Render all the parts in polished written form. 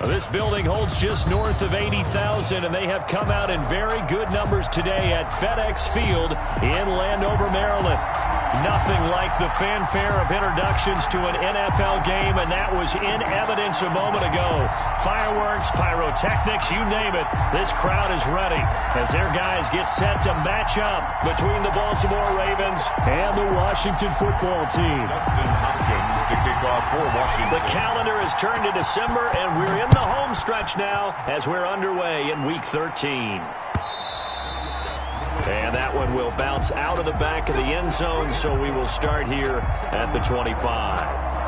This building holds just north of 80,000, and they have come out in very good numbers today at FedEx Field in Landover, Maryland. Nothing like the fanfare of introductions to an NFL game, and that was in evidence a moment ago. Fireworks, pyrotechnics, you name it. This crowd is ready as their guys get set to match up between the Baltimore Ravens and the Washington football team. Dustin Hopkins to kick off for Washington. The calendar has turned to December, and we're in the home stretch now as we're underway in Week 13. And that one will bounce out of the back of the end zone, so we will start here at the 25.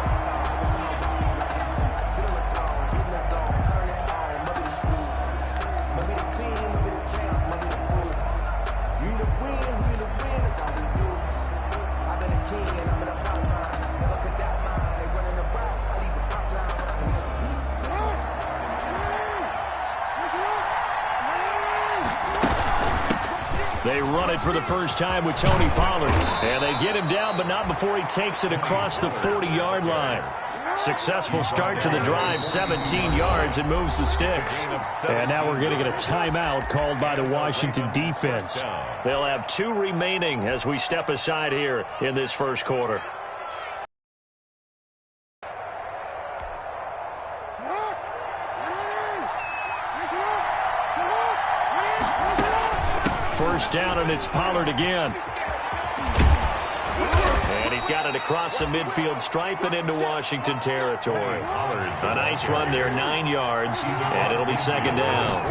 They run it for the first time with Tony Pollard. And they get him down, but not before he takes it across the 40-yard line. Successful start to the drive, 17 yards, and moves the sticks. And now we're going to get a timeout called by the Washington defense. They'll have 2 remaining as we step aside here in this first quarter. First down, and it's Pollard again. And he's got it across the midfield stripe and into Washington territory. A nice run there, 9 yards, and it'll be second down.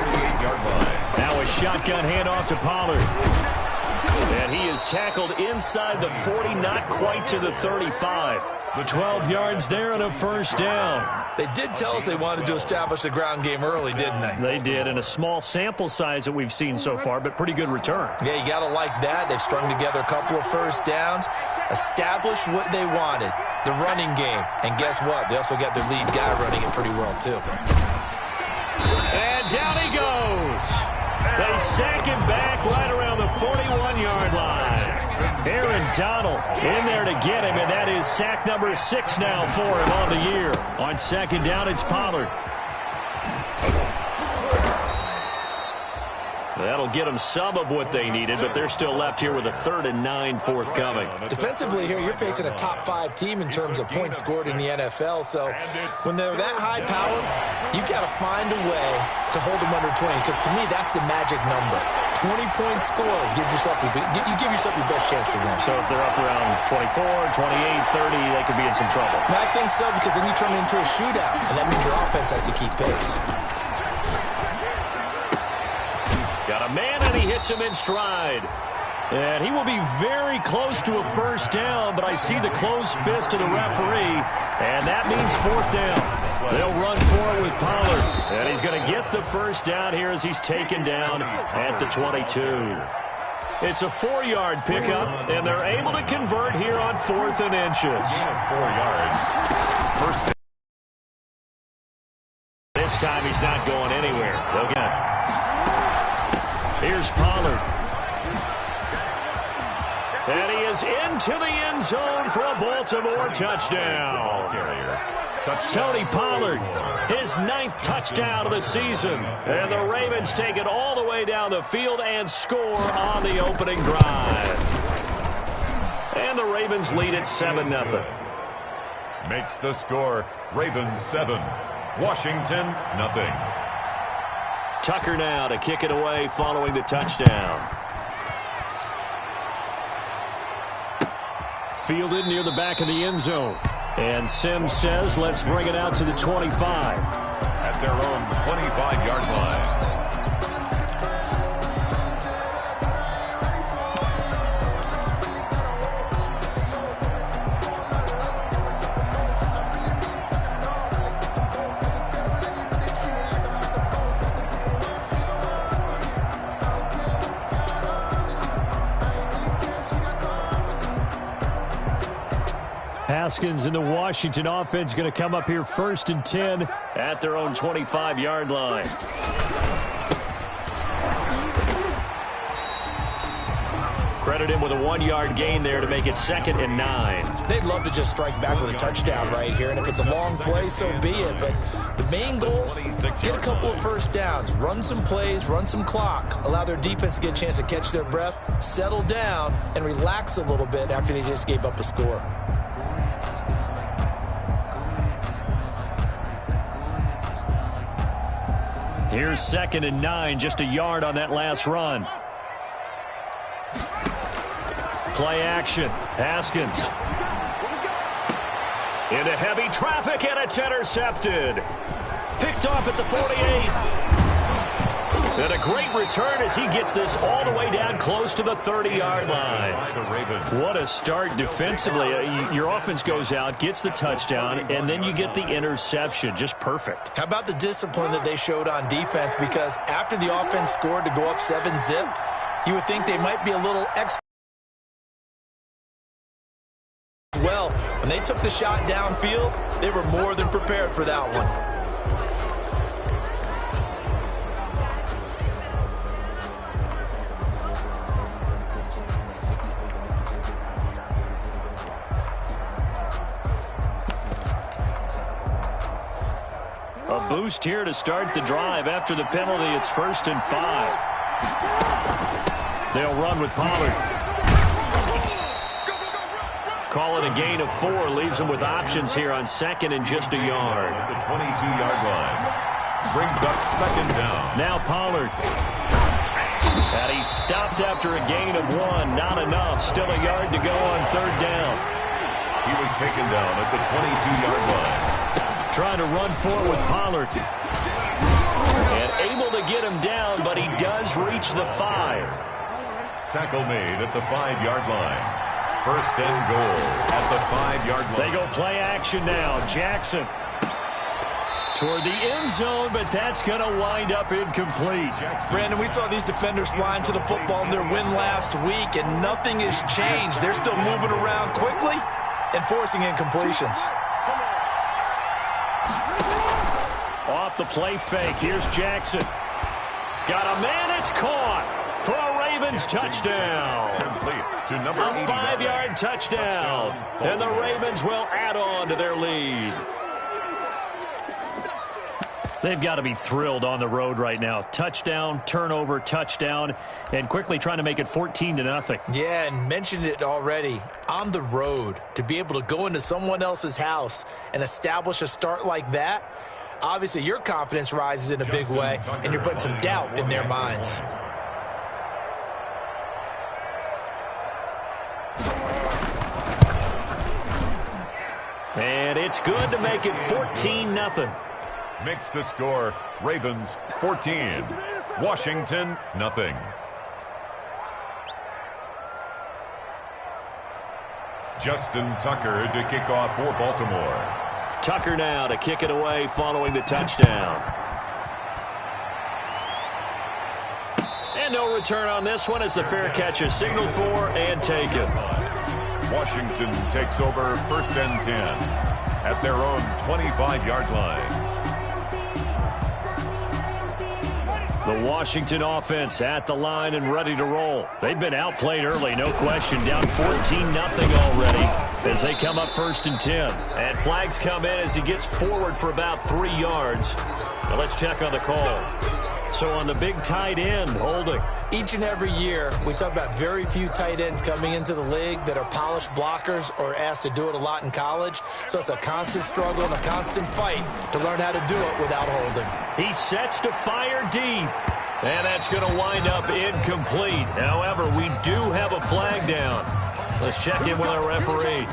Now a shotgun handoff to Pollard. And he is tackled inside the 40, not quite to the 35. The 12 yards there and a first down. They did tell us they wanted to establish the ground game early, didn't they? They did, in a small sample size that we've seen so far, but pretty good return. Yeah, you got to like that. They've strung together a couple of first downs, established what they wanted, the running game. And guess what? They also got their lead guy running it pretty well, too. And down he goes. They sack him back right around the 41-yard line. Aaron Donald in there to get him, and that is sack number 6 now for him on the year. On second down, it's Pollard. That'll get them some of what they needed, but they're still left here with a 3rd and 9 forthcoming. Defensively here, you're facing a top-5 team in terms of points scored in the NFL, so when they're that high-powered, you've got to find a way to hold them under 20, because to me, that's the magic number. 20-point score gives yourself you give yourself your best chance to win. So if they're up around 24, 28, 30, they could be in some trouble. I think so, because then you turn it into a shootout, and that means your offense has to keep pace. Got a man, and he hits him in stride. And he will be very close to a first down, but I see the closed fist of the referee, and that means 4th down. They'll run for it with Pollard, and he's going to get the first down here as he's taken down at the 22. It's a 4-yard pickup, and they're able to convert here on 4th and inches. 4 yards. First. This time he's not going anywhere. They'll get it. Here's Pollard. And he is into the end zone for a Baltimore touchdown. Tony Pollard, his 9th touchdown of the season. And the Ravens take it all the way down the field and score on the opening drive. And the Ravens lead at 7-0. Makes the score Ravens 7, Washington nothing. Tucker now to kick it away following the touchdown. Fielded near the back of the end zone. And Sims says, let's bring it out to the 25. At their own 25-yard line. Haskins and the Washington offense going to come up here 1st and 10 at their own 25-yard line. Brought it in with a 1-yard gain there to make it 2nd and 9. They'd love to just strike back with a touchdown right here, and if it's a long play, so be it. But the main goal, get a couple of first downs, run some plays, run some clock, allow their defense to get a chance to catch their breath, settle down, and relax a little bit after they just gave up a score. Here's 2nd and 9, just a yard on that last run. Play action. Haskins. Into heavy traffic, and it's intercepted. Picked off at the 48. And a great return as he gets this all the way down close to the 30-yard line. What a start defensively. Your offense goes out, gets the touchdown, and then you get the interception. Just perfect. How about the discipline that they showed on defense? Because after the offense scored to go up 7-zip, you would think they might be a little extra. Well, when they took the shot downfield, they were more than prepared for that one. A boost here to start the drive. After the penalty, it's 1st and 5. They'll run with Pollard. Call it a gain of 4. Leaves them with options here on 2nd and just a yard. At the 22-yard line. Brings up 2nd down. Now Pollard. And he's stopped after a gain of 1. Not enough. Still a yard to go on 3rd down. He was taken down at the 22-yard line. Trying to run forward with Pollard. And able to get him down, but he does reach the 5. Tackle made at the 5-yard line. 1st and goal at the 5-yard line. They go play action now. Jackson toward the end zone, but that's going to wind up incomplete. Brandon, we saw these defenders flying to the football in their win last week, and nothing has changed. They're still moving around quickly and forcing incompletions. Off the play fake. Here's Jackson. Got a man. It's caught for a Ravens touchdown. To number a 5-yard touchdown. And the Ravens will add on to their lead. They've got to be thrilled on the road right now. Touchdown, turnover, touchdown, and quickly trying to make it 14-0. Yeah, and mentioned it already. On the road, to be able to go into someone else's house and establish a start like that, obviously your confidence rises in a big way, and you're putting some doubt in their minds. And it's good to make it 14-0. Makes the score Ravens 14, Washington nothing. Justin Tucker to kick off for Baltimore. Tucker now to kick it away following the touchdown. And no return on this one as the fair catch is signaled for and taken. Washington takes over 1st and 10 at their own 25-yard line. The Washington offense at the line and ready to roll. They've been outplayed early, no question. Down 14-0 already as they come up 1st and 10. And flags come in as he gets forward for about 3 yards. Now let's check on the call. So on the big tight end, holding. Each and every year, we talk about very few tight ends coming into the league that are polished blockers or asked to do it a lot in college. So it's a constant struggle and a constant fight to learn how to do it without holding. He sets to fire deep. And that's going to wind up incomplete. However, we do have a flag down. Let's check in with our referee.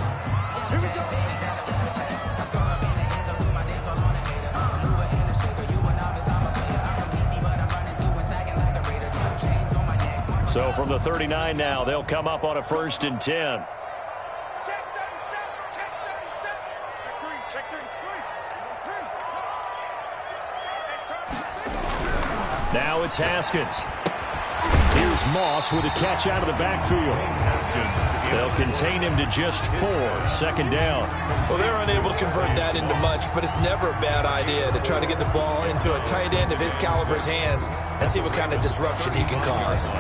So from the 39 now, they'll come up on a 1st and 10. Now it's Haskins. Here's Moss with a catch out of the backfield. They'll contain him to just 4, 2nd down. Well, they're unable to convert that into much, but it's never a bad idea to try to get the ball into a tight end of his caliber's hands and see what kind of disruption he can cause.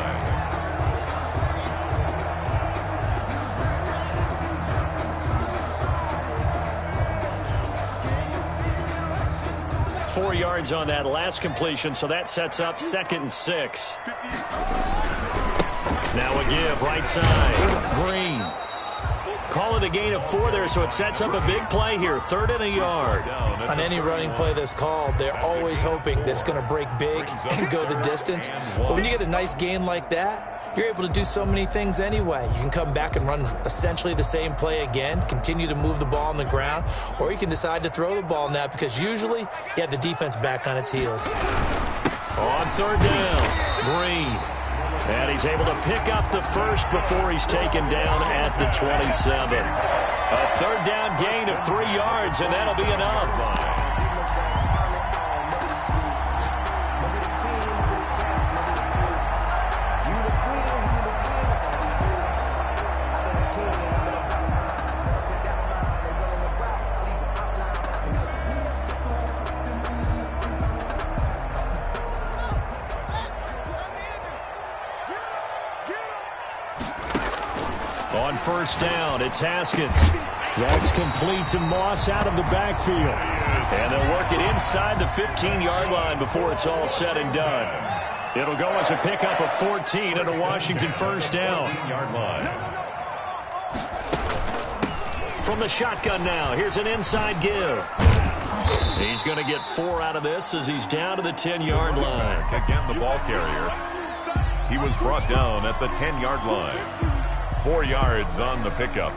4 yards on that last completion, so that sets up 2nd and 6. Now a give, right side. Green. Call it a gain of 4 there, so it sets up a big play here. 3rd and a yard. On any running play that's called, they're always hoping that it's going to break big and go the distance. But when you get a nice gain like that, you're able to do so many things anyway. You can come back and run essentially the same play again, continue to move the ball on the ground, or you can decide to throw the ball now because usually you have the defense back on its heels. On 3rd down, Green. And he's able to pick up the first before he's taken down at the 27. A 3rd down gain of 3 yards, and that'll be enough. On 1st down, it's Haskins. That's complete to Moss out of the backfield. And they'll work it inside the 15-yard line before it's all said and done. It'll go as a pickup of 14 and a Washington 1st down. From the shotgun now, here's an inside give. He's going to get 4 out of this as he's down to the 10-yard line. Again, the ball carrier. He was brought down at the 10-yard line. 4 yards on the pickup.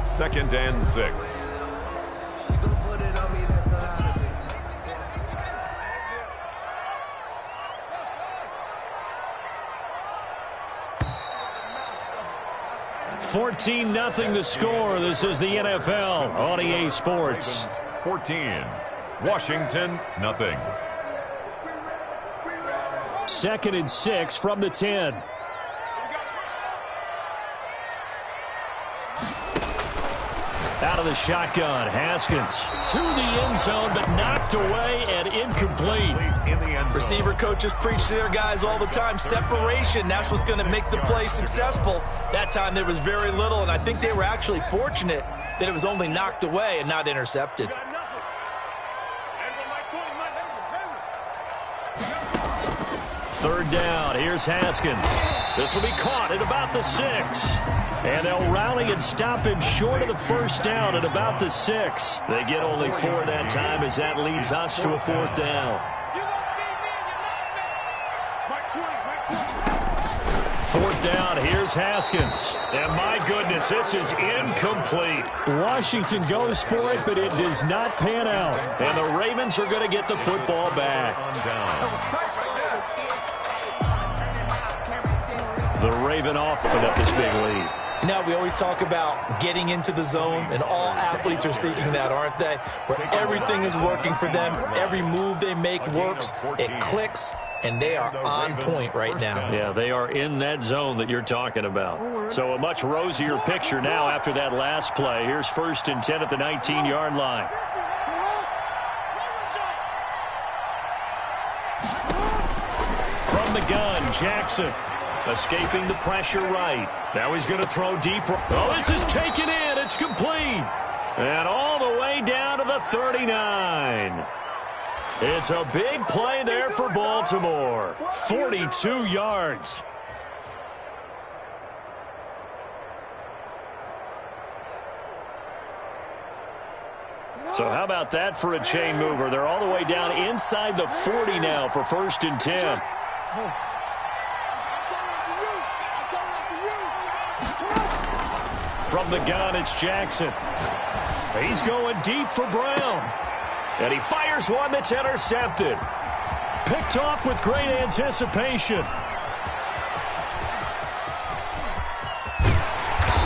2nd and 6. $14-0 the score. This is the NFL on EA Sports. 14. Washington, nothing. 2nd and 6 from the 10. Out of the shotgun, Haskins to the end zone, but knocked away and incomplete. Receiver coaches preach to their guys all the time. Separation, that's what's going to make the play successful. That time there was very little, and I think they were actually fortunate that it was only knocked away and not intercepted. 3rd down, here's Haskins. This will be caught at about the 6. And they'll rally and stop him short of the 1st down at about the 6. They get only 4 that time as that leads us to a 4th down. 4th down, here's Haskins. And my goodness, this is incomplete. Washington goes for it, but it does not pan out. And the Ravens are going to get the football back. The Raven off put up this big lead. Now, we always talk about getting into the zone, and all athletes are seeking that, aren't they? Where everything is working for them, every move they make works, it clicks, and they are on point right now. Yeah, they are in that zone that you're talking about. So a much rosier picture now after that last play. Here's 1st and 10 at the 19-yard line. From the gun, Jackson. Escaping the pressure right. Now he's going to throw deep. Oh, this is taken in. It's complete. And all the way down to the 39. It's a big play there for Baltimore. 42 yards. So how about that for a chain mover? They're all the way down inside the 40 now for 1st and 10. From the gun, it's Jackson. He's going deep for Brown. And he fires one that's intercepted. Picked off with great anticipation.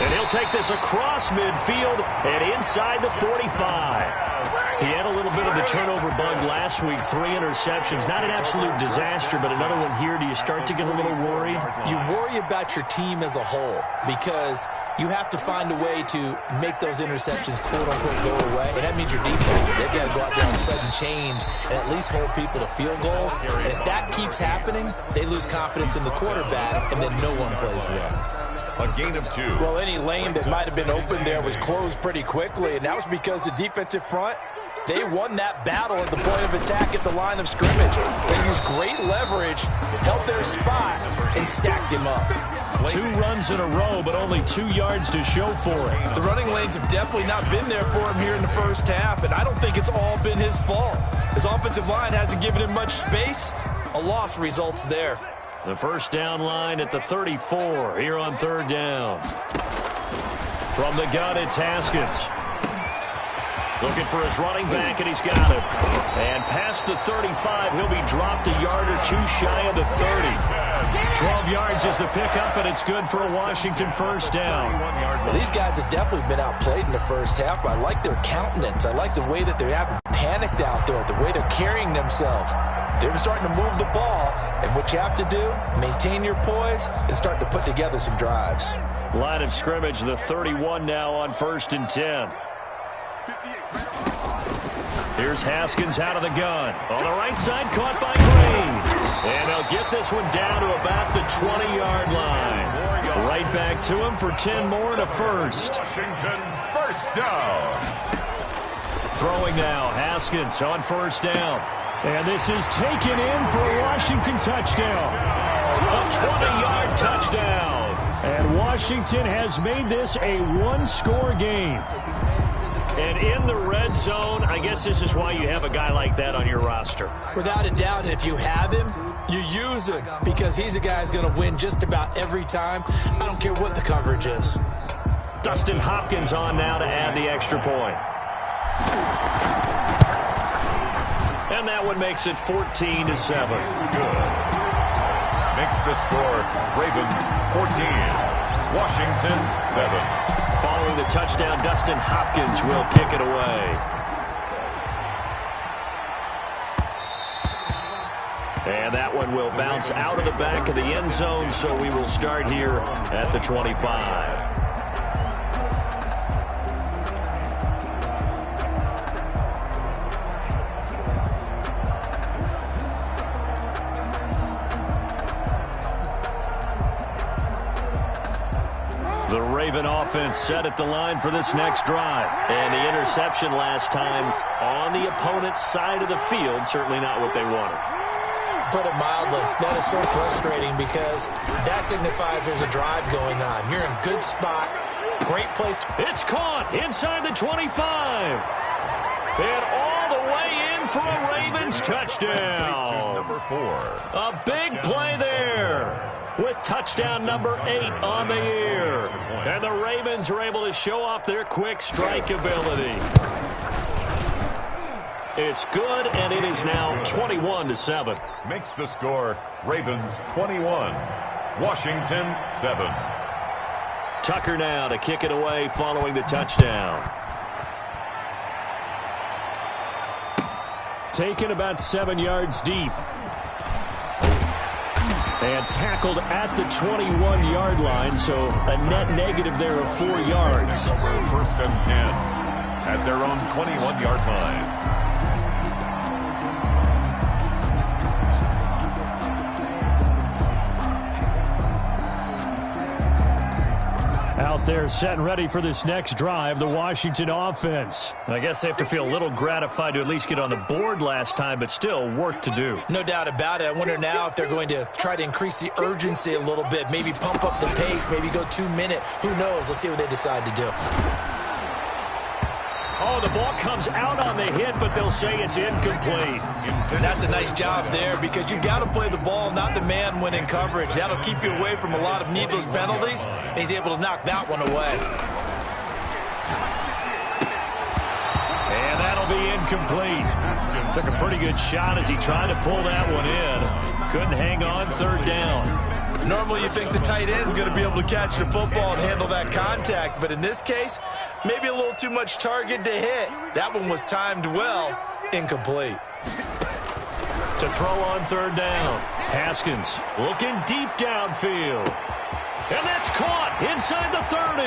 And he'll take this across midfield and inside the 45. He had a little bit of the turnover bug last week, 3 interceptions. Not an absolute disaster, but another one here. Do you start to get a little worried? You worry about your team as a whole because you have to find a way to make those interceptions, quote-unquote, go away. And that means your defense. They've got to go out there and sudden change and at least hold people to field goals. And if that keeps happening, they lose confidence in the quarterback, and then no one plays well. A gain of 2. Well, any lane that might have been open there was closed pretty quickly, and that was because the defensive front They won that battle at the point of attack at the line of scrimmage. They used great leverage, held their spot, and stacked him up. 2 runs in a row, but only 2 yards to show for it. The running lanes have definitely not been there for him here in the first half, and I don't think it's all been his fault. His offensive line hasn't given him much space. A loss results there. The first down line at the 34 here on 3rd down. From the gun, it's Haskins. Looking for his running back, and he's got it. And past the 35, he'll be dropped a yard or 2 shy of the 30. 12 yards is the pickup, and it's good for a Washington first down. Well, these guys have definitely been outplayed in the first half, but I like their countenance. I like the way that they haven't panicked out there, the way they're carrying themselves. They're starting to move the ball, and what you have to do, maintain your poise and start to put together some drives. Line of scrimmage, the 31 now on 1st and 10. Here's Haskins out of the gun. On the right side, caught by Green. And they'll get this one down to about the 20-yard line. Right back to him for 10 more and a first. Washington first down. Throwing now, Haskins on 1st down. And this is taken in for a Washington touchdown. A 20-yard touchdown. And Washington has made this a 1-score game. And in the red zone, I guess this is why you have a guy like that on your roster. Without a doubt, if you have him, you use him because he's a guy who's going to win just about every time. I don't care what the coverage is. Dustin Hopkins on now to add the extra point. And that one makes it 14-7. Good. Makes the score Ravens 14, Washington 7. Following the touchdown, Dustin Hopkins will kick it away. And that one will bounce out of the back of the end zone, so we will start here at the 25. The Raven offense set at the line for this next drive. And the interception last time on the opponent's side of the field, certainly not what they wanted. Put it mildly, that is so frustrating because that signifies there's a drive going on. You're in good spot, great place. It's caught inside the 25. And all the way in for a Ravens touchdown. Number 4. A big play there, with touchdown number 8 on the year. And the Ravens are able to show off their quick strike ability. It's good, and it is now 21-7. Makes the score Ravens 21, Washington 7. Tucker now to kick it away following the touchdown. Taken about 7 yards deep. And tackled at the 21-yard line, so a net negative there of 4 yards. 1st and 10 at their own 21-yard line. Out there set and ready for this next drive, the Washington offense. I guess they have to feel a little gratified to at least get on the board last time, but still work to do. No doubt about it. I wonder now if they're going to try to increase the urgency a little bit, maybe pump up the pace, maybe go 2-minute. Who knows? Let's see what they decide to do. Oh, the ball comes out on the hit, but they'll say it's incomplete. And that's a nice job there because you've got to play the ball, not the man when in coverage. That'll keep you away from a lot of needless penalties, and he's able to knock that one away. And that'll be incomplete. Took a pretty good shot as he tried to pull that one in. Couldn't hang on, 3rd down. Normally you think the tight end's going to be able to catch the football and handle that contact, but in this case, maybe a little too much target to hit. That one was timed well, incomplete. To throw on 3rd down, Haskins looking deep downfield. And that's caught inside the 30.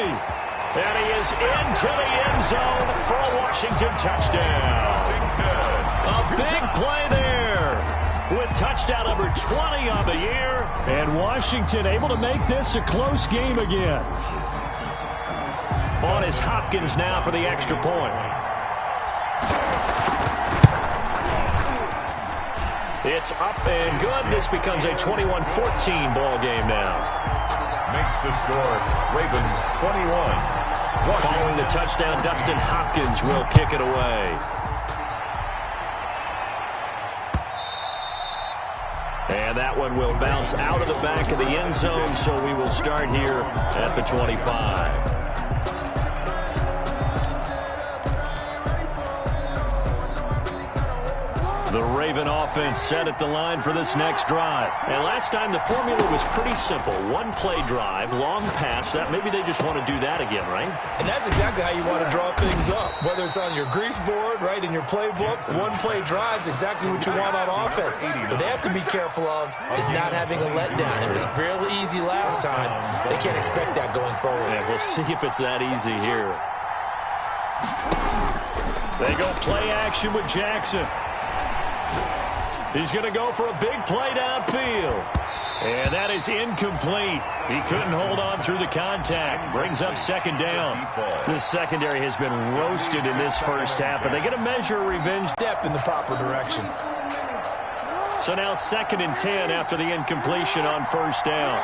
And he is into the end zone for a Washington touchdown. A big play there with touchdown number 20 on the year. And Washington able to make this a close game again. On is Hopkins now for the extra point. It's up and good. This becomes a 21-14 ball game now. Makes the score Ravens 21. Following the touchdown, Dustin Hopkins will kick it away. And that one will bounce out of the back of the end zone, so we will start here at the 25. The Raven offense set at the line for this next drive. And last time the formula was pretty simple. One play drive, long pass. That maybe they just want to do that again, right? And that's exactly how you want to draw things up. Whether it's on your grease board, right, in your playbook, one play drive is exactly what you want on offense. What they have to be careful of is not having a letdown. It was real easy last time. They can't expect that going forward. Yeah, we'll see if it's that easy here. They go play action with Jackson. He's going to go for a big play downfield. And that is incomplete. He couldn't hold on through the contact. Brings up second down. This secondary has been roasted in this first half, but they get a measure of revenge. Step in the proper direction. So now 2nd and 10 after the incompletion on first down.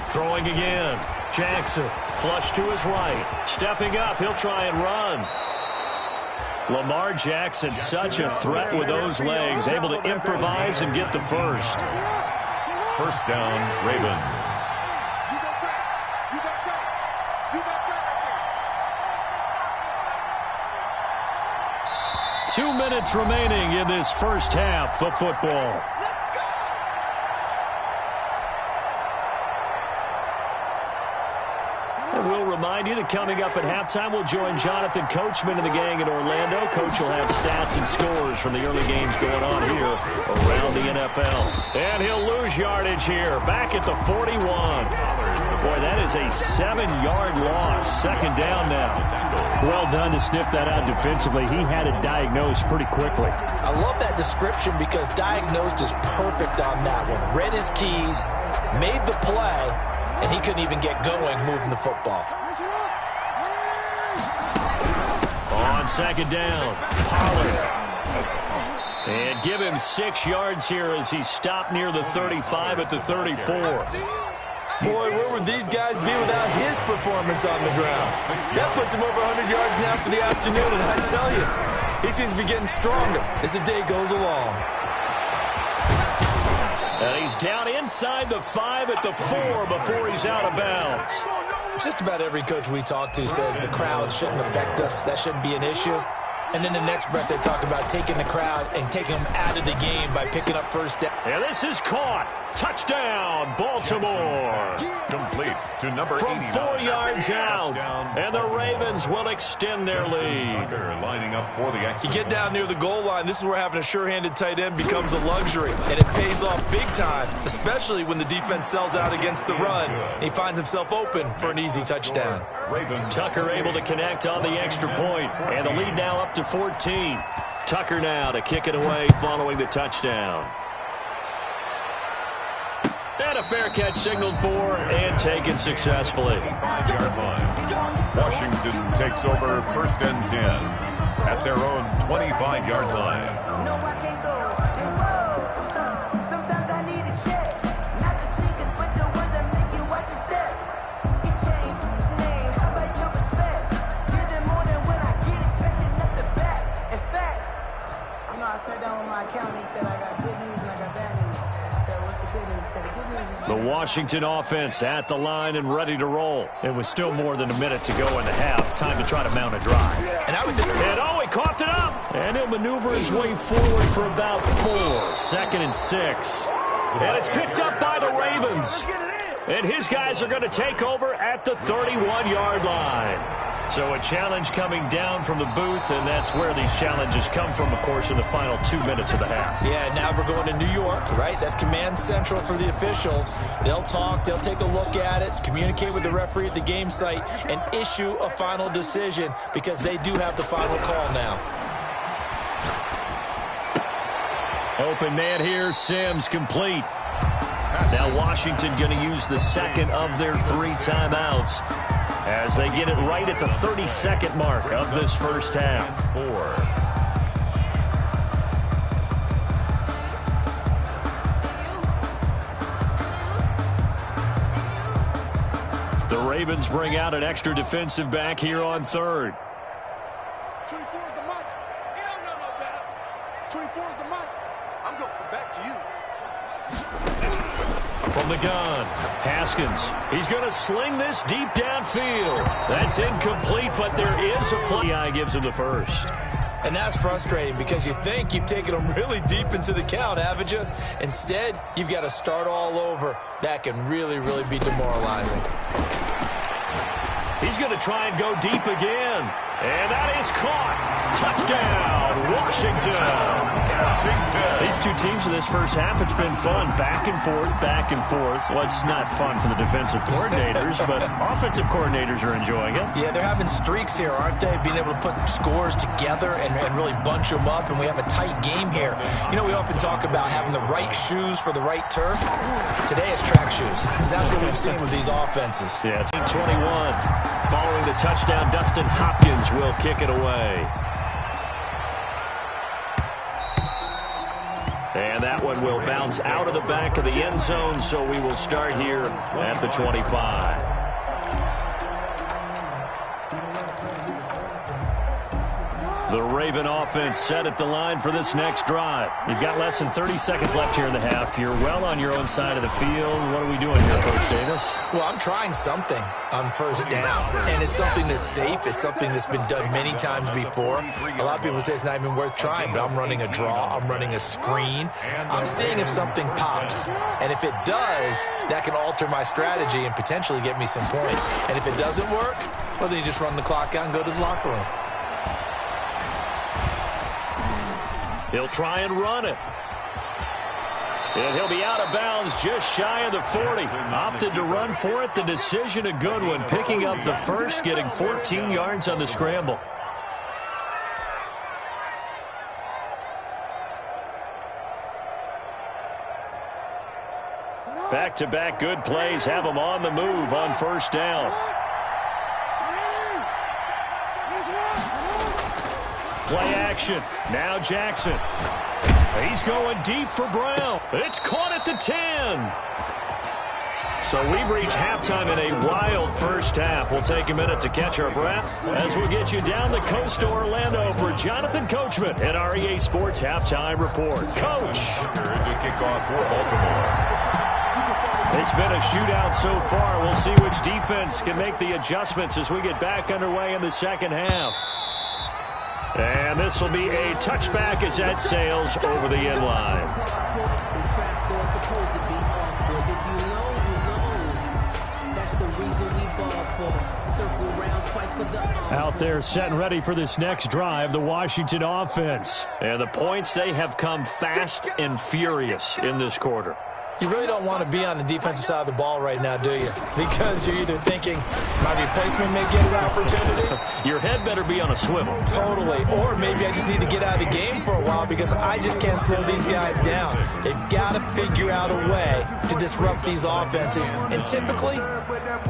Throwing again. Jackson, flush to his right. Stepping up, he'll try and run. Lamar Jackson, such a threat with those legs, able to improvise and get the first. First down, Ravens. 2 minutes remaining in this first half of football. Remind you that coming up at halftime, we'll join Jonathan Coachman and the gang in Orlando. Coach will have stats and scores from the early games going on here around the NFL. And he'll lose yardage here, back at the 41. Boy, that is a 7-yard loss. Second down now. Well done to sniff that out defensively. He had it diagnosed pretty quickly. I love that description because diagnosed is perfect on that one. Read his keys, made the play, and he couldn't even get going moving the football. On second down, Pollard. And give him 6 yards here as he stopped near the 35 at the 34. Boy, where would these guys be without his performance on the ground? That puts him over 100 yards now for the afternoon, and I tell you, he seems to be getting stronger as the day goes along. And he's down inside the 5 at the 4 before he's out of bounds. Just about every coach we talk to says the crowd shouldn't affect us. That shouldn't be an issue. And in the next breath, they talk about taking the crowd and taking them out of the game by picking up first down. And this is caught. Touchdown, Baltimore. Complete to number from 4 yards out. And the Ravens will extend their lead. Lining up for the extra. You get down near the goal line, this is where having a sure-handed tight end becomes a luxury. And it pays off big time, especially when the defense sells out against the run. And he finds himself open for an easy touchdown. Tucker able to connect on the extra point. And the lead now up to 14. Tucker now to kick it away following the touchdown. And a fair catch signaled for and taken successfully. 5-yard line. Washington takes over 1st and 10 at their own 25-yard line. The Washington offense at the line and ready to roll. It was still more than a minute to go in the half. Time to try to mount a drive. And he coughed it up. And he'll maneuver his way forward for about 4. 2nd and 6. And it's picked up by the Ravens. And his guys are going to take over at the 31-yard line. So a challenge coming down from the booth, and that's where these challenges come from, of course, in the final 2 minutes of the half. Yeah, now we're going to New York, right? That's command central for the officials. They'll talk, they'll take a look at it, communicate with the referee at the game site, and issue a final decision because they do have the final call now. Open man here, Sims complete. Now Washington going to use the second of their 3 timeouts as they get it right at the 32nd mark of this first half. 4. The Ravens bring out an extra defensive back here on third. 24 is the mic. You don't know no better. 24 is the mic. I'm going to come back to you. From the gun, Haskins. He's going to sling this deep downfield. That's incomplete, but there is a fly. Gives him the first. And that's frustrating because you think you've taken them really deep into the count, haven't you? Instead, you've got to start all over. That can really, really be demoralizing. He's going to try and go deep again. And that is caught. Touchdown, Washington. These two teams in this first half, it's been fun. Back and forth, back and forth. Well, it's not fun for the defensive coordinators, but offensive coordinators are enjoying it. Yeah, they're having streaks here, aren't they? Being able to put scores together and really bunch them up, and we have a tight game here. You know, we often talk about having the right shoes for the right turf. Today it's track shoes. That's what we've seen with these offenses. Yeah, team 21. Following the touchdown, Dustin Hopkins will kick it away. And that one will bounce out of the back of the end zone, so we will start here at the 25. The Raven offense set at the line for this next drive. You've got less than 30 seconds left here in the half. You're well on your own side of the field. What are we doing here, Coach Davis? Well, I'm trying something on first down, and it's something that's safe. It's something that's been done many times before. A lot of people say it's not even worth trying, but I'm running a draw. I'm running a screen. I'm seeing if something pops, and if it does, that can alter my strategy and potentially get me some points. And if it doesn't work, well, then you just run the clock out and go to the locker room. He'll try and run it. And he'll be out of bounds just shy of the 40. Opted to run for it. The decision a good one. Picking up the first, getting 14 yards on the scramble. Back-to-back good plays have them on the move on first down. Play action. Now Jackson. He's going deep for Brown. It's caught at the 10. So we've reached halftime in a wild first half. We'll take a minute to catch our breath as we'll get you down the coast to Orlando for Jonathan Coachman at our EA Sports Halftime Report. Coach. Kickoff for Baltimore. It's been a shootout so far. We'll see which defense can make the adjustments as we get back underway in the second half. And this will be a touchback as that sails over the end line. Out there set and ready for this next drive, the Washington offense. And the points, they have come fast and furious in this quarter. You really don't want to be on the defensive side of the ball right now, do you? Because you're either thinking my replacement may get an opportunity. Your head better be on a swivel. Totally. Or maybe I just need to get out of the game for a while because I just can't slow these guys down. They've got to figure out a way to disrupt these offenses. And typically,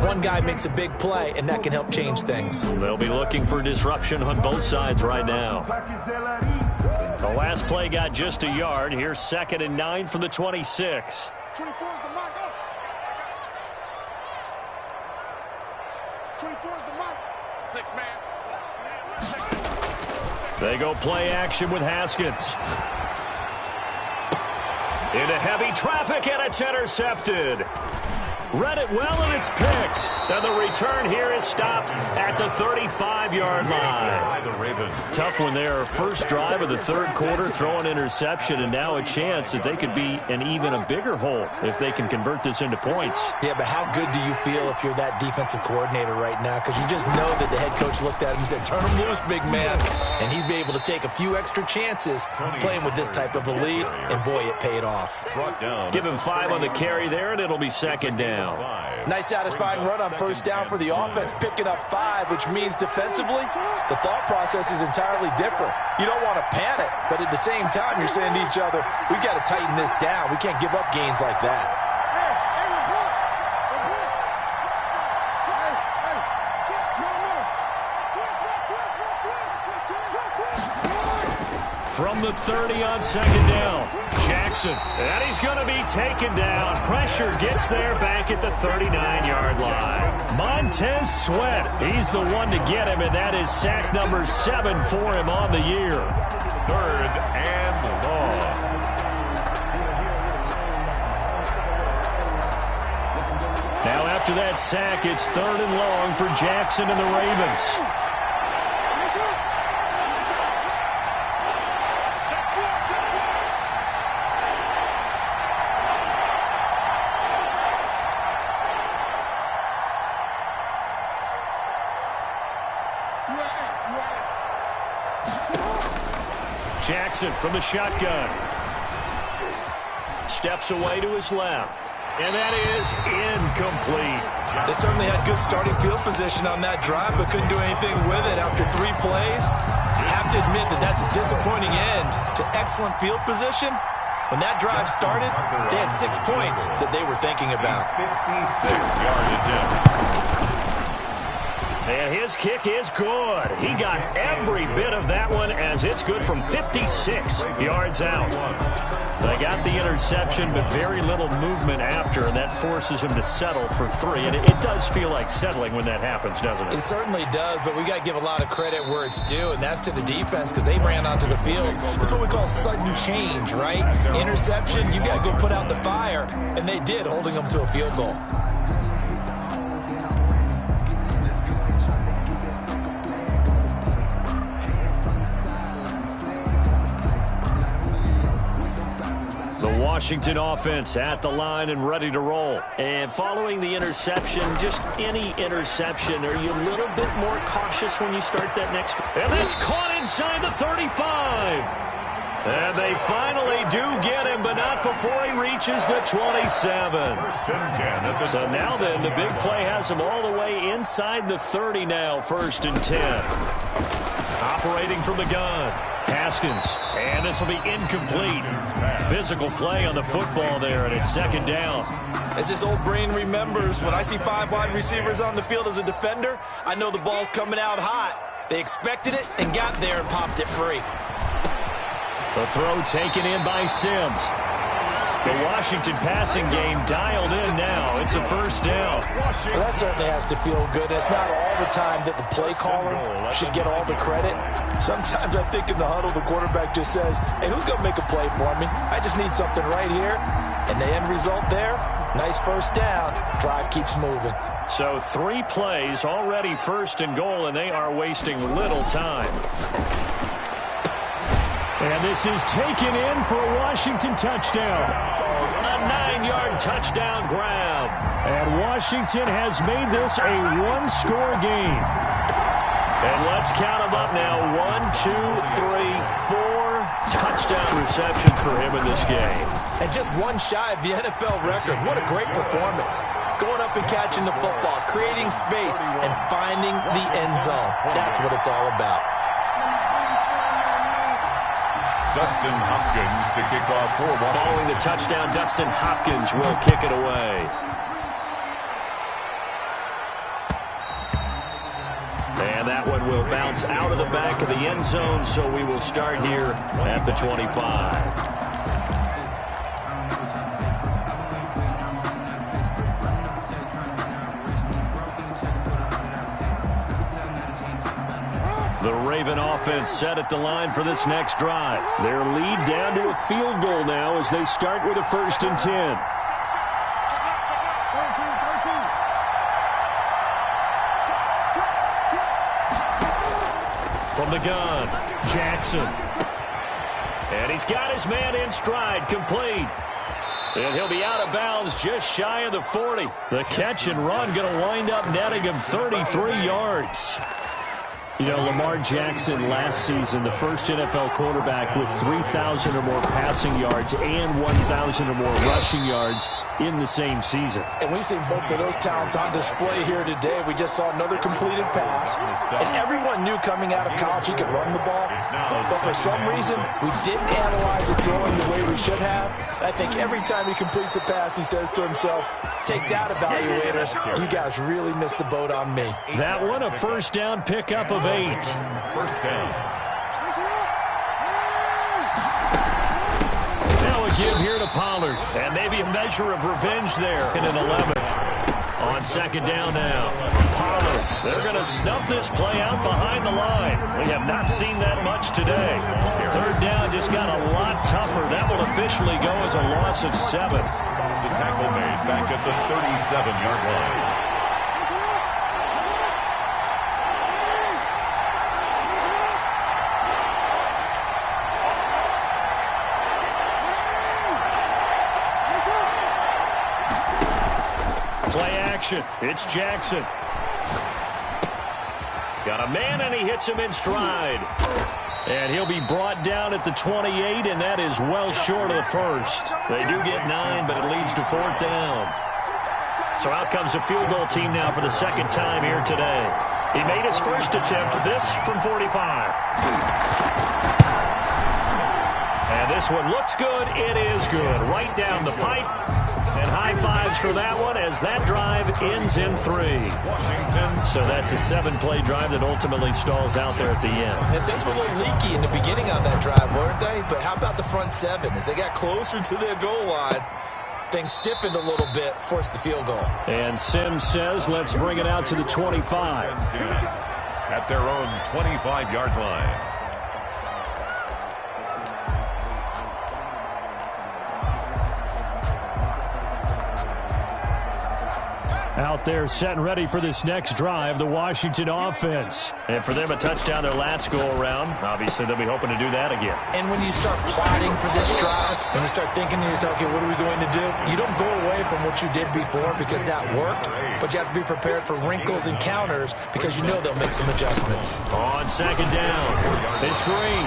one guy makes a big play, and that can help change things. They'll be looking for disruption on both sides right now. The last play got just a yard. Here's 2nd and 9 from the 26. 24 is the mic. 24 is the mic. 6-man. They go play action with Haskins. Into heavy traffic, and it's intercepted. Read it well, and it's picked. And the return here is stopped at the 35-yard line. Tough one there. First drive of the third quarter, throw an interception, and now a chance that they could be in even a bigger hole if they can convert this into points. Yeah, but how good do you feel if you're that defensive coordinator right now? Because you just know that the head coach looked at him and said, turn him loose, big man. And he'd be able to take a few extra chances playing with this type of a lead, and boy, it paid off. Give him 5 on the carry there, and it'll be 2nd down. Nice satisfying run on first down for the offense, picking up 5, which means defensively, the thought process is entirely different. You don't want to panic, but at the same time, you're saying to each other, we've got to tighten this down. We can't give up gains like that. from the 30 on second down. Jackson, and he's going to be taken down. Pressure gets there back at the 39-yard line. Montez Sweat, he's the one to get him, and that is sack number 7 for him on the year. 3rd and long. Now after that sack, it's 3rd and long for Jackson and the Ravens. Jackson from the shotgun. Steps away to his left. And that is incomplete. They certainly had good starting field position on that drive, but couldn't do anything with it after 3 plays. Have to admit that that's a disappointing end to excellent field position. When that drive started, they had 6 points that they were thinking about. 56-yard attempt. And his kick is good. He got every bit of that one as it's good from 56 yards out. They got the interception, but very little movement after, and that forces him to settle for 3. And it does feel like settling when that happens, doesn't it? It certainly does, but we got to give a lot of credit where it's due, and that's to the defense because they ran onto the field. That's what we call sudden change, right? Interception, you got to go put out the fire, and they did, holding them to a field goal. Washington offense at the line and ready to roll. And following the interception, just any interception, are you a little bit more cautious when you start that next? And that's caught inside the 35. And they finally do get him, but not before he reaches the 27. So now then, the big play has him all the way inside the 30 now, 1st and 10. Operating from the gun. Haskins, and this will be incomplete. Physical play on the football there, and it's 2nd down. As his old brain remembers, when I see 5 wide receivers on the field as a defender, I know the ball's coming out hot. They expected it and got there and popped it free. The throw taken in by Sims. The Washington passing game dialed in now. It's a 1st down. Well, that certainly has to feel good. It's not all the time that the play caller should get all the credit. Sometimes I think in the huddle, the quarterback just says, hey, who's going to make a play for me? I just need something right here. And the end result there, nice 1st down. Drive keeps moving. So 3 plays, already 1st and goal, and they are wasting little time. And this is taken in for a Washington touchdown. A 9-yard touchdown grab. And Washington has made this a 1-score game. And let's count them up now. 1, 2, 3, 4 touchdown receptions for him in this game. And just 1 shy of the NFL record. What a great performance. Going up and catching the football, creating space, and finding the end zone. That's what it's all about. Dustin Hopkins to kick off for Washington. Following the touchdown, Dustin Hopkins will kick it away. And that one will bounce out of the back of the end zone, so we will start here at the 25. The Raven offense set at the line for this next drive. Their lead down to a field goal now as they start with a 1st and 10. From the gun, Jackson. And he's got his man in stride, complete. And he'll be out of bounds just shy of the 40. The catch and run going to wind up netting him 33 yards. You know, Lamar Jackson last season, the first NFL quarterback with 3,000 or more passing yards and 1,000 or more rushing yards in the same season. And we've seen both of those talents on display here today. We just saw another completed pass. And everyone knew coming out of college he could run the ball. But for some reason, we didn't analyze the throwing the way we should have. I think every time he completes a pass, he says to himself, take that, evaluators. You guys really missed the boat on me. That one, a 1st down pickup of 8. 1st down. give here to Pollard. And maybe a measure of revenge there in an 11. On second down now. Pollard. They're going to snuff this play out behind the line. We have not seen that much today. Third down just got a lot tougher. That will officially go as a loss of 7. The tackle made back at the 37-yard line. Play action. It's Jackson. Got a man, and he hits him in stride. And he'll be brought down at the 28, and that is well short of the first. They do get 9, but it leads to 4th down. So out comes a field goal team now for the second time here today. He made his first attempt, this from 45. And this one looks good. It is good. Right down the pipe. And high fives for that one as that drive ends in 3. Washington. So that's a 7-play drive that ultimately stalls out there at the end. And things were a little leaky in the beginning on that drive, weren't they? But how about the front 7? As they got closer to their goal line, things stiffened a little bit, forced the field goal. And Sims says, let's bring it out to the 25. At their own 25-yard line. Out there set and ready for this next drive, the Washington offense. And for them, a touchdown their last go-around. Obviously, they'll be hoping to do that again. And when you start plotting for this drive, when you start thinking to yourself, okay, what are we going to do? You don't go away from what you did before because that worked, but you have to be prepared for wrinkles and counters because you know they'll make some adjustments. On second down, it's Green.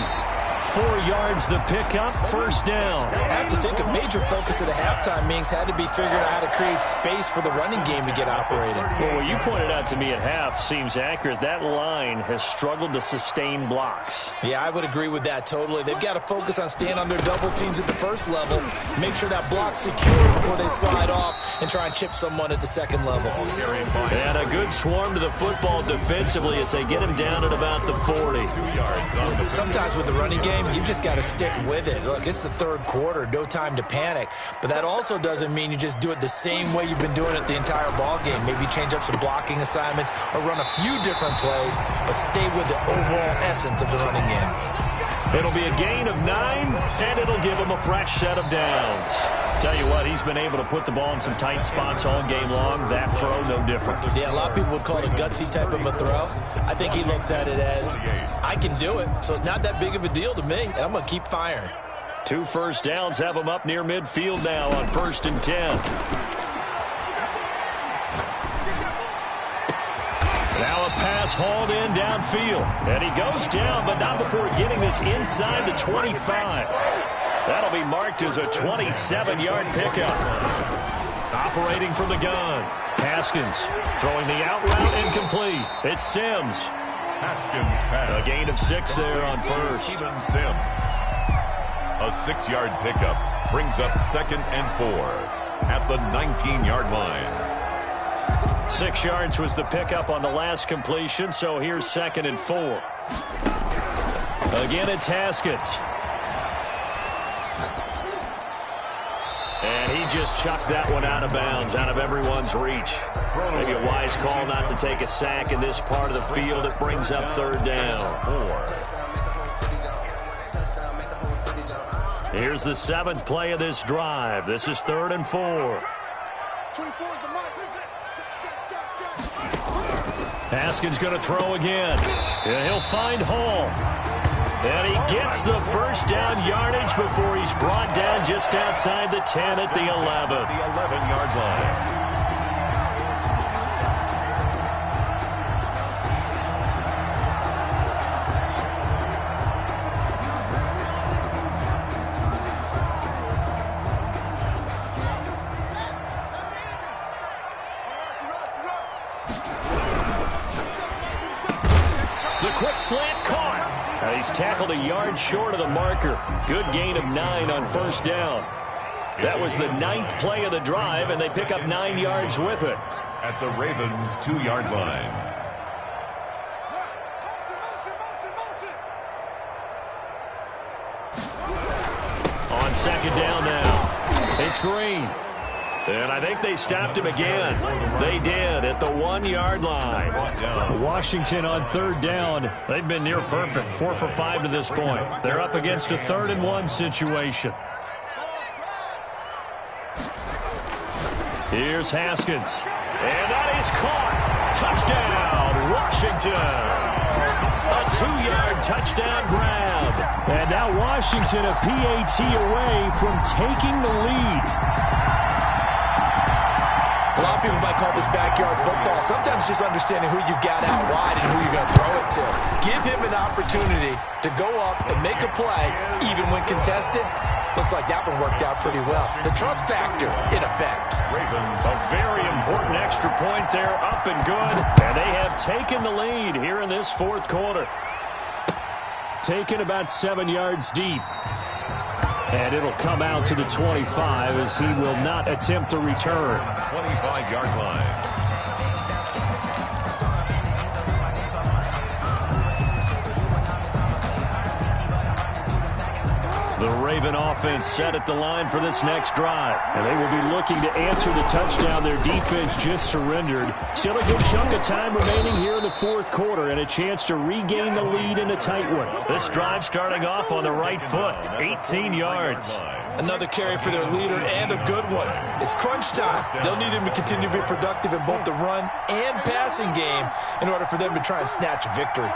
4 yards the pickup, first down. I have to think a major focus of the halftime meetings had to be figuring out how to create space for the running game to get operating. Well, what you pointed out to me at half seems accurate. That line has struggled to sustain blocks. Yeah, I would agree with that totally. They've got to focus on staying on their double teams at the first level, make sure that block's secure before they slide off and try and chip someone at the second level. And a good swarm to the football defensively as they get him down at about the 40. 2 yards on the Sometimes with the running game, you've just got to stick with it. Look, it's the third quarter, no time to panic. But that also doesn't mean you just do it the same way you've been doing it the entire ball game. Maybe change up some blocking assignments or run a few different plays, but stay with the overall essence of the running game. It'll be a gain of 9, and it'll give him a fresh set of downs. Tell you what, he's been able to put the ball in some tight spots all game long. That throw, no different. Yeah, a lot of people would call it a gutsy type of a throw. I think he looks at it as, I can do it, so it's not that big of a deal to me, and I'm going to keep firing. 2 first downs have him up near midfield now on 1st and 10. Now a pass hauled in downfield. And he goes down, but not before getting this inside the 25. That'll be marked as a 27-yard pickup. Operating from the gun. Haskins throwing the out route incomplete. It's Sims. Haskins pass. A gain of 6 there on first. Steven Sims. A 6-yard pickup brings up 2nd and 4 at the 19-yard line. 6 yards was the pickup on the last completion, so here's 2nd and 4. Again, it's Haskins. And he just chucked that one out of bounds, out of everyone's reach. Maybe a wise call not to take a sack in this part of the field. It brings up 3rd down. Here's the 7th play of this drive. This is 3rd and 4. 24 is the mark. Haskins going to throw again. And he'll find Hall. And he gets the first down yardage before he's brought down just outside the 10 at the 11. The 11-yard line. The quick slant caught. He's tackled a yard short of the marker. Good gain of 9 on 1st down. That was the 9th play of the drive, and they pick up 9 yards with it. At the Ravens' 2-yard line. On second down now. It's Green. And I think they stopped him again. They did at the 1-yard line. Washington on 3rd down. They've been near perfect, 4 for 5 to this point. They're up against a 3rd and 1 situation. Here's Haskins. And that is caught. Touchdown, Washington. A 2-yard touchdown grab. And now Washington a PAT away from taking the lead. A lot of people might call this backyard football. Sometimes just understanding who you've got out wide and who you're going to throw it to. Give him an opportunity to go up and make a play, even when contested. Looks like that one worked out pretty well. The trust factor in effect. A very important extra point there, up and good. And they have taken the lead here in this 4th quarter. Taken about 7 yards deep. And it'll come out to the 25 as he will not attempt a return. 25-yard line. The Raven offense set at the line for this next drive. And they will be looking to answer the touchdown their defense just surrendered. Still a good chunk of time remaining here in the 4th quarter and a chance to regain the lead in a tight one. This drive starting off on the right foot, 18 yards. Another carry for their leader and a good one. It's crunch time. They'll need him to continue to be productive in both the run and passing game in order for them to try and snatch a victory.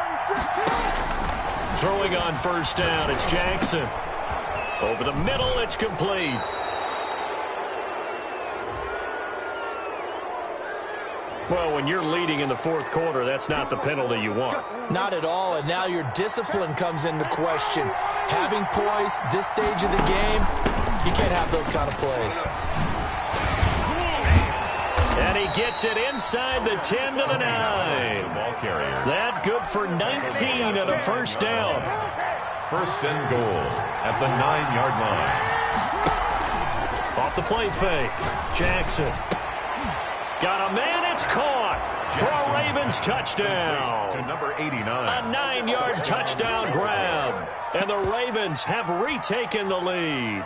Throwing on 1st down, it's Jackson. Over the middle, it's complete. Well, when you're leading in the 4th quarter, that's not the penalty you want. Not at all, and now your discipline comes into question. Having poise this stage of the game, you can't have those kind of plays. And he gets it inside the 10 to the 9. That good for 19 and a 1st down. 1st and goal at the 9-yard line. Off the play fake. Jackson. Got a man, it's caught for a Ravens touchdown. To number 89. A 9-yard touchdown grab. And the Ravens have retaken the lead.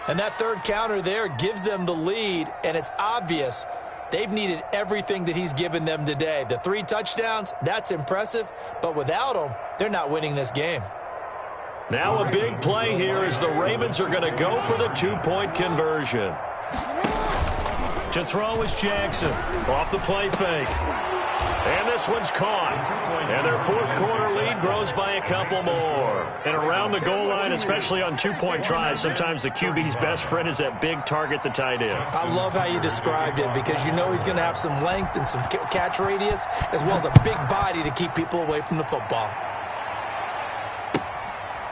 And that 3rd counter there gives them the lead, and it's obvious they've needed everything that he's given them today. The 3 touchdowns, that's impressive, but without them, they're not winning this game. Now a big play here as the Ravens are going to go for the 2-point conversion. To throw is Jackson. Off the play fake. And this one's caught. And their 4th quarter lead grows by a couple more. And around the goal line, especially on 2-point tries, sometimes the QB's best friend is that big target, the tight end. I love how you described it because you know he's going to have some length and some catch radius as well as a big body to keep people away from the football.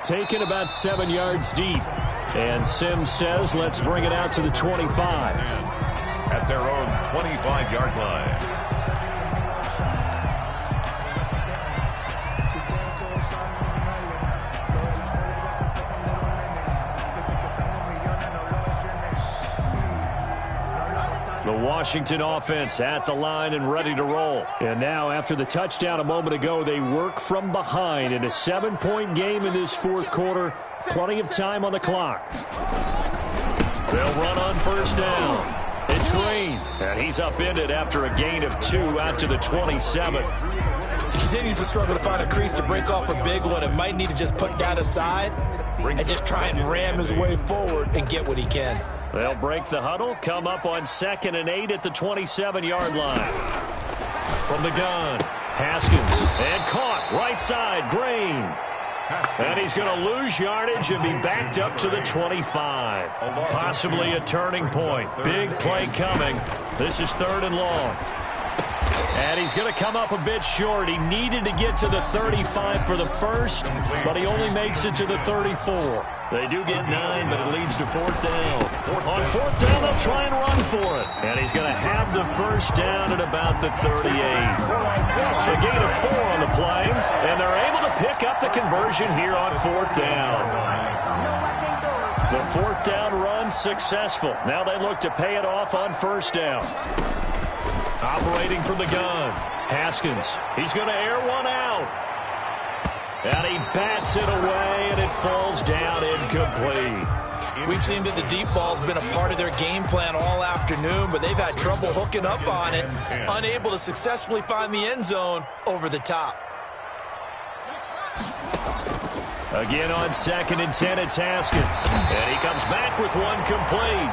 Taken about 7 yards deep. And Sims says, let's bring it out to the 25. At their own 25-yard line. The Washington offense at the line and ready to roll. And now, after the touchdown a moment ago, they work from behind in a 7-point game in this 4th quarter. Plenty of time on the clock. They'll run on 1st down. It's Green, and he's upended after a gain of 2 out to the 27. He continues to struggle to find a crease to break off a big one and might need to just put that aside and just try and ram his way forward and get what he can. They'll break the huddle, come up on 2nd and 8 at the 27-yard line. From the gun, Haskins, and caught right side, Green. And he's going to lose yardage and be backed up to the 25. Possibly a turning point. Big play coming. This is 3rd and long. And he's going to come up a bit short. He needed to get to the 35 for the first, but he only makes it to the 34. They do get 9, but it leads to 4th down. On 4th down, they'll try and run for it. And he's going to have the 1st down at about the 38. A gain of 4 on the play, and they're able to pick up the conversion here on 4th down. The 4th down run successful. Now they look to pay it off on 1st down. Operating from the gun, Haskins. He's going to air one out. And he bats it away, and it falls down incomplete. We've seen that the deep ball's been a part of their game plan all afternoon, but they've had trouble hooking up on it, unable to successfully find the end zone over the top. Again on 2nd and 10, it's Haskins. And he comes back with one complete.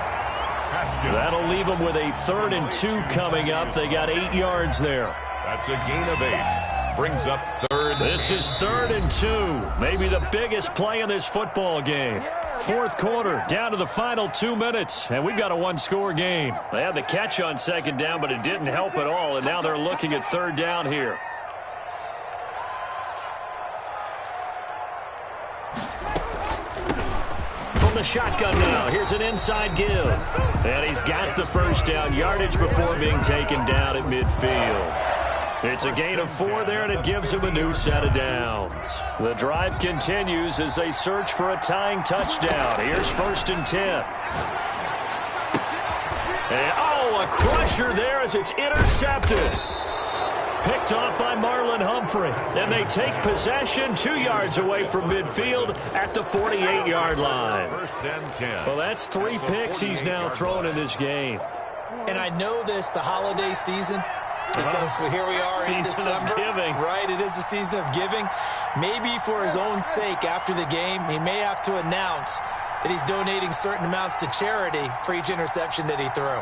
That'll leave them with a 3rd and 2 coming up. They got 8 yards there. That's a gain of 8. Brings up 3rd. This is 3rd and 2. Maybe the biggest play in this football game. 4th quarter, down to the final 2 minutes, and we've got a one-score game. They had the catch on 2nd down, but it didn't help at all, and now they're looking at 3rd down here. From the shotgun now, here's an inside give. And he's got the 1st down yardage before being taken down at midfield. It's a gain of 4 there, and it gives them a new set of downs. The drive continues as they search for a tying touchdown. Here's 1st and 10. And, a crusher there as it's intercepted. Picked off by Marlon Humphrey. And they take possession 2 yards away from midfield at the 48-yard line. 1st and 10. Well, that's 3 picks he's now thrown in this game. And I know this, the holiday season, because here we are in December. Season of giving. Right, it is the season of giving. Maybe for his own sake after the game, he may have to announce that he's donating certain amounts to charity for each interception that he threw.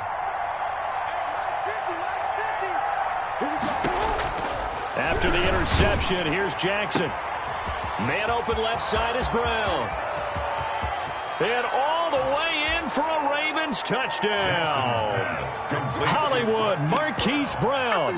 After the interception, here's Jackson. Man open left side is Brown. And all the way in for a Ravens touchdown. Hollywood Marquise Brown.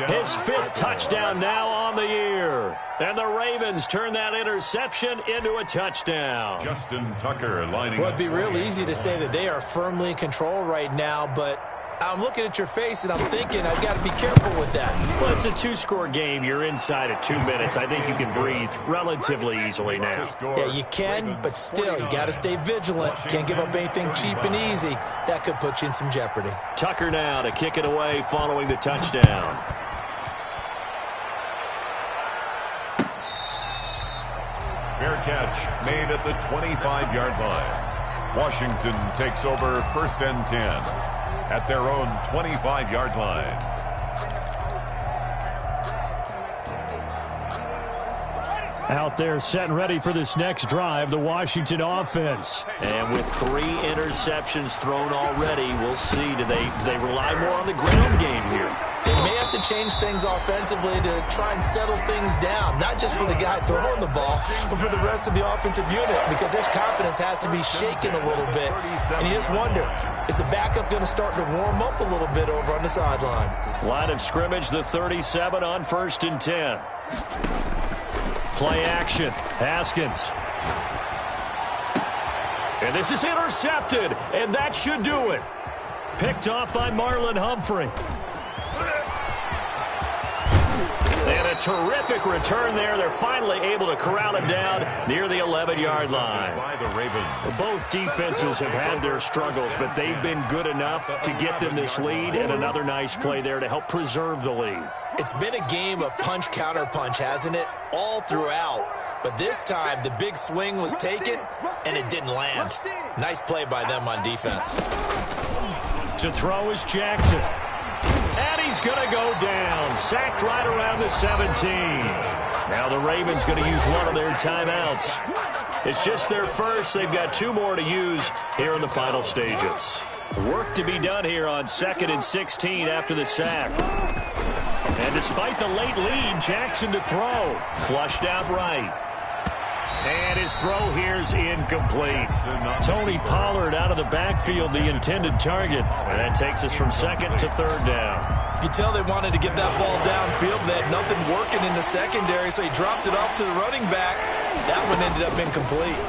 His 5th touchdown now on the year. And the Ravens turn that interception into a touchdown. Justin Tucker lining Well, up. it'd be real easy to say that they are firmly in control right now, but I'm looking at your face and I'm thinking I've got to be careful with that. Well, it's a 2-score game. You're inside of 2 minutes. I think you can breathe relatively easily now. Yeah, you can, but still, you got to stay vigilant. Can't give up anything cheap and easy. That could put you in some jeopardy. Tucker now to kick it away following the touchdown. Fair catch made at the 25-yard line. Washington takes over 1st and 10 at their own 25-yard line. Out there set and ready for this next drive, the Washington offense. And with 3 interceptions thrown already, we'll see. Do they rely more on the ground game here? They may have to change things offensively to try and settle things down, not just for the guy throwing the ball, but for the rest of the offensive unit, because their confidence has to be shaken a little bit. And you just wonder, is the backup going to start to warm up a little bit over on the sideline? Line of scrimmage, the 37 on 1st and 10. Play action, Haskins. And this is intercepted, and that should do it. Picked off by Marlon Humphrey. And a terrific return there. They're finally able to corral him down near the 11-yard line. By the Ravens. Both defenses have had their struggles, but they've been good enough to get them this lead, and another nice play there to help preserve the lead. It's been a game of punch-counter-punch, hasn't it? All throughout. But this time, the big swing was taken, and it didn't land. Nice play by them on defense. To throw is Jackson. And he's going to go down. Sacked right around the 17. Now the Ravens going to use one of their timeouts. It's just their first. They've got 2 more to use here in the final stages. Work to be done here on 2nd and 16 after the sack. And despite the late lead, Jackson to throw. Flushed out right. And his throw here's incomplete. Tony Pollard out of the backfield, the intended target. And that takes us from 2nd to 3rd down. You can tell they wanted to get that ball downfield. They had nothing working in the secondary, so he dropped it off to the running back. That one ended up incomplete.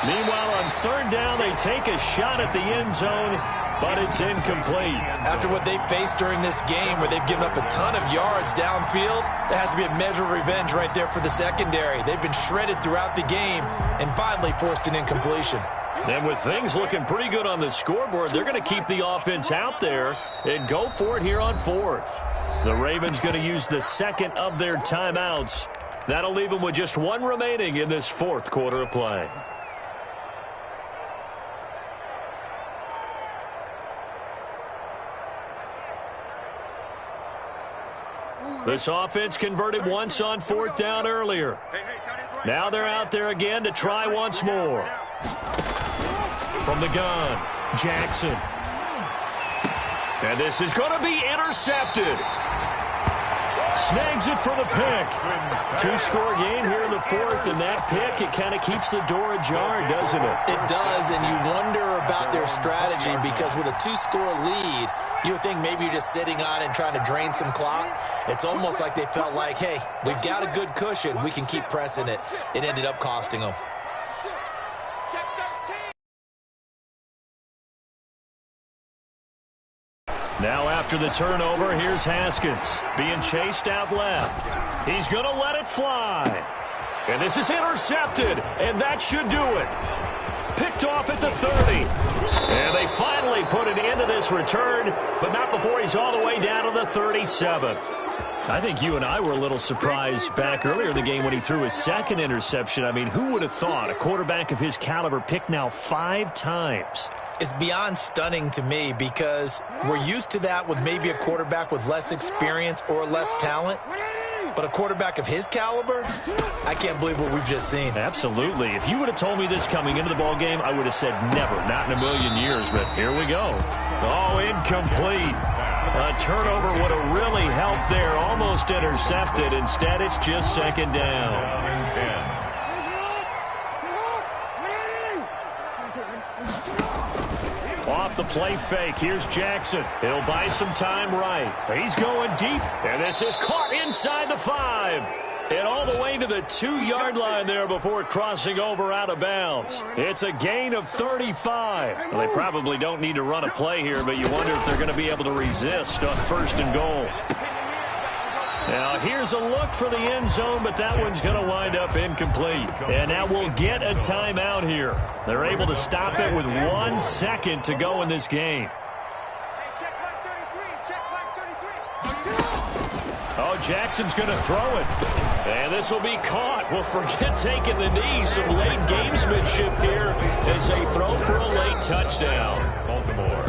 Meanwhile, on 3rd down, they take a shot at the end zone, but it's incomplete. After what they've faced during this game, where they've given up a ton of yards downfield, there has to be a measure of revenge right there for the secondary. They've been shredded throughout the game and finally forced an incompletion. And with things looking pretty good on the scoreboard, they're going to keep the offense out there and go for it here on 4th. The Ravens going to use the 2nd of their timeouts That'll leave them with just one remaining in this fourth quarter of play. This offense converted once on fourth down earlier. Now they're out there again to try once more. From the gun, Jackson. And this is going to be intercepted. Snags it for the pick. Two-score game here in the fourth, and that pick, it kind of keeps the door ajar, doesn't it? It does, and you wonder about their strategy because with a two-score lead, you would think maybe you're just sitting on it and trying to drain some clock. It's almost like they felt like, hey, we've got a good cushion. We can keep pressing it. It ended up costing them. Now after the turnover, here's Haskins being chased out left. He's going to let it fly. And this is intercepted, and that should do it. Picked off at the 30. And they finally put an end to this return, but not before he's all the way down to the 37. I think you and I were a little surprised back earlier in the game when he threw his second interception. I mean, who would have thought a quarterback of his caliber picked now 5 times? It's beyond stunning to me because we're used to that with maybe a quarterback with less experience or less talent. But a quarterback of his caliber, I can't believe what we've just seen. Absolutely. If you would have told me this coming into the ballgame, I would have said never, not in a million years. But here we go. Oh, incomplete. A turnover would have really helped there. Almost intercepted. Instead, it's just second down. Off the play fake. Here's Jackson. He'll buy some time right. He's going deep. And this is caught inside the 5. And all the way to the 2-yard line there before crossing over out of bounds. It's a gain of 35. Well, they probably don't need to run a play here, but you wonder if they're going to be able to resist on first and goal. Now, here's a look for the end zone, but that one's going to wind up incomplete. And now we'll get a timeout here. They're able to stop it with 1 second to go in this game. Oh, Jackson's going to throw it. And this will be caught. Well, forget taking the knee. Some late gamesmanship here as they throw for a late touchdown. Baltimore.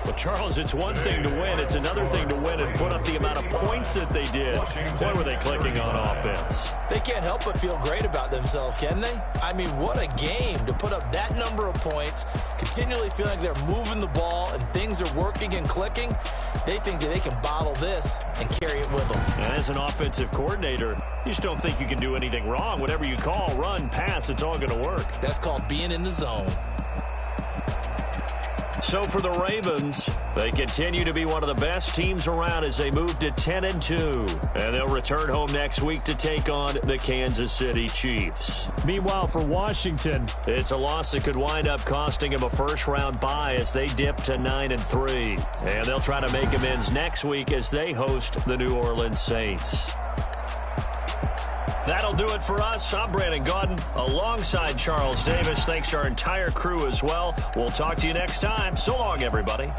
Well, Charles, it's one thing to win. It's another thing to win and put up the amount of points that they did. Boy, were they clicking on offense. They can't help but feel great about themselves, can they? I mean, what a game to put up that number of points, continually feeling like they're moving the ball and things are working and clicking. They think that they can bottle this and carry it with them. And as an offensive coordinator, you just don't think you can do anything wrong. Whatever you call, run, pass, it's all going to work. That's called being in the zone. So for the Ravens, they continue to be one of the best teams around as they move to 10-2. And they'll return home next week to take on the Kansas City Chiefs. Meanwhile, for Washington, it's a loss that could wind up costing them a first-round bye as they dip to 9-3. And they'll try to make amends next week as they host the New Orleans Saints. That'll do it for us. I'm Brandon Gaudin alongside Charles Davis. Thanks to our entire crew as well. We'll talk to you next time. So long, everybody.